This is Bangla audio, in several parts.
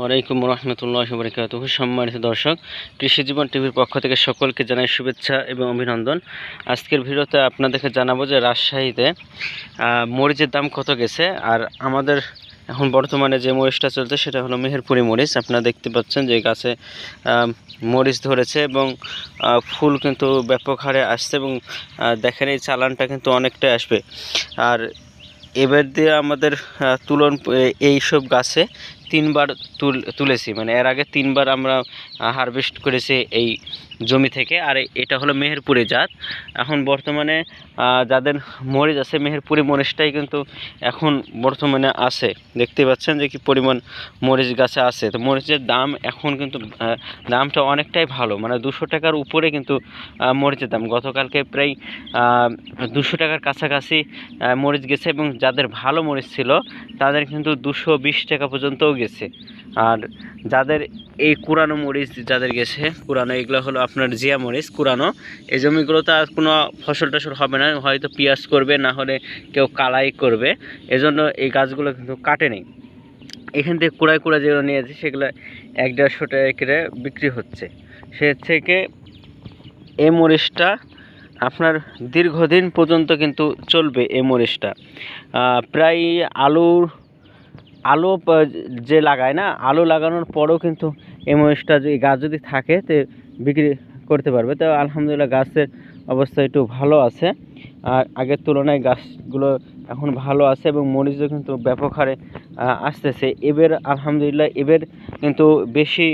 ওয়ালাইকুম রহমতুল্লাহি ওয়া বারাকাতুহু। সম্মানিত দর্শক, কৃষি জীবন টিভির পক্ষ থেকে সকলকে জানাই শুভেচ্ছা এবং অভিনন্দন। আজকের ভিডিওতে আপনাদেরকে জানাবো যে রাজশাহীতে মরিচের দাম কত গেছে। আর আমাদের এখন বর্তমানে যে মরিচটা চলছে সেটা হলো মেহেরপুরি মরিচ। আপনারা দেখতে পাচ্ছেন যে গাছে মরিচ ধরেছে এবং ফুল কিন্তু ব্যাপক হারে আসছে এবং দেখেন এই চালানটা কিন্তু অনেকটাই আসবে। আর এবার দিয়ে আমাদের এইসব গাছে 3বার তুলেছি, মানে এর আগে 3বার আমরা হারভেস্ট করেছি এই জমি থেকে। আর এটা হলো মেহেরপুরি জাত। এখন বর্তমানে যাদের মরিচ আছে মেহেরপুরি মরিচটাই কিন্তু এখন বর্তমানে আছে। দেখতে পাচ্ছেন যে কি পরিমাণ মরিচ গাছে আছে। তো মরিচের দাম এখন কিন্তু দামটা অনেকটাই ভালো, মানে 200 টাকার উপরে কিন্তু মরিচের দাম। গতকালকে প্রায় 200 টাকার কাছাকাছি মরিচ গেছে এবং যাদের ভালো মরিচ ছিল তাদের কিন্তু 220 টাকা পর্যন্তও গেছে। আর যাদের এই কুরানো মরিচ যাদের গেছে, কুরানো এগুলো হলো আপনার জিয়া মরিচ কুরানো, এই জমিগুলোতে আর কোনো ফসল টসল হবে না, হয়তো পেঁয়াজ করবে, না হলে কেউ কালাই করবে, এজন্য এই গাছগুলো কিন্তু কাটেনি। এখান থেকে কুড়ায় যেগুলো নিয়েছে সেগুলো 100-150 টাকা করে বিক্রি হচ্ছে। সে থেকে এই মরিচটা আপনার দীর্ঘদিন পর্যন্ত কিন্তু চলবে। এই মরিচটা প্রায় আলু যে লাগায় না, আলু লাগানোর পরেও কিন্তু এই মরিচটা যদি গাছ যদি থাকে তো বিক্রি করতে পারবে। তো আলহামদুলিল্লাহ গাছের অবস্থা একটু ভালো আছে, আর আগের তুলনায় গাছগুলো এখন ভালো আছে এবং মরিচও কিন্তু ব্যাপক হারে আসতেছে। এবার আলহামদুলিল্লাহ এবার কিন্তু বেশি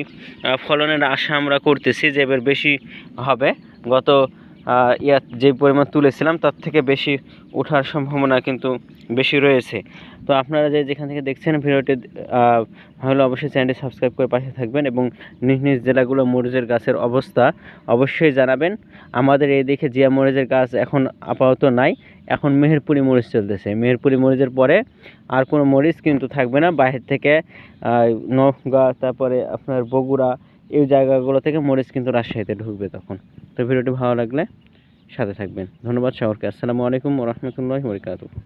ফলনের আশা আমরা করতেছি যে এবার বেশি হবে। গত যে পরিমাণ তুলেছিলাম তার থেকে বেশি ওঠার সম্ভাবনা কিন্তু বেশি রয়েছে। তো আপনারা যেখান থেকে দেখছেন ভিডিওটি হলে অবশ্যই চ্যানেলটি সাবস্ক্রাইব করে পাশে থাকবেন এবং নিজ নিজ জেলাগুলো মরিচের গাছের অবস্থা অবশ্যই জানাবেন। আমাদের এই দিকে জিয়া মরিচের গাছ এখন আপাতত নাই, এখন মেহেরপুরি মরিচ চলতেছে। মেহেরপুরি মরিচের পরে আর কোনো মরিচ কিন্তু থাকবে না। বাইরে থেকে নওগাঁ, তারপরে আপনার বগুড়া, এই জায়গাগুলো থেকে মরিচ কিন্তু রাজশাহীতে ঢুকবে তখন। তো ভিডিওটি ভালো লাগলে সাথে থাকবেন। ধন্যবাদ সবাইকে। আসসালামু আলাইকুম ওয়া রাহমাতুল্লাহি ওয়া বারাকাতুহু।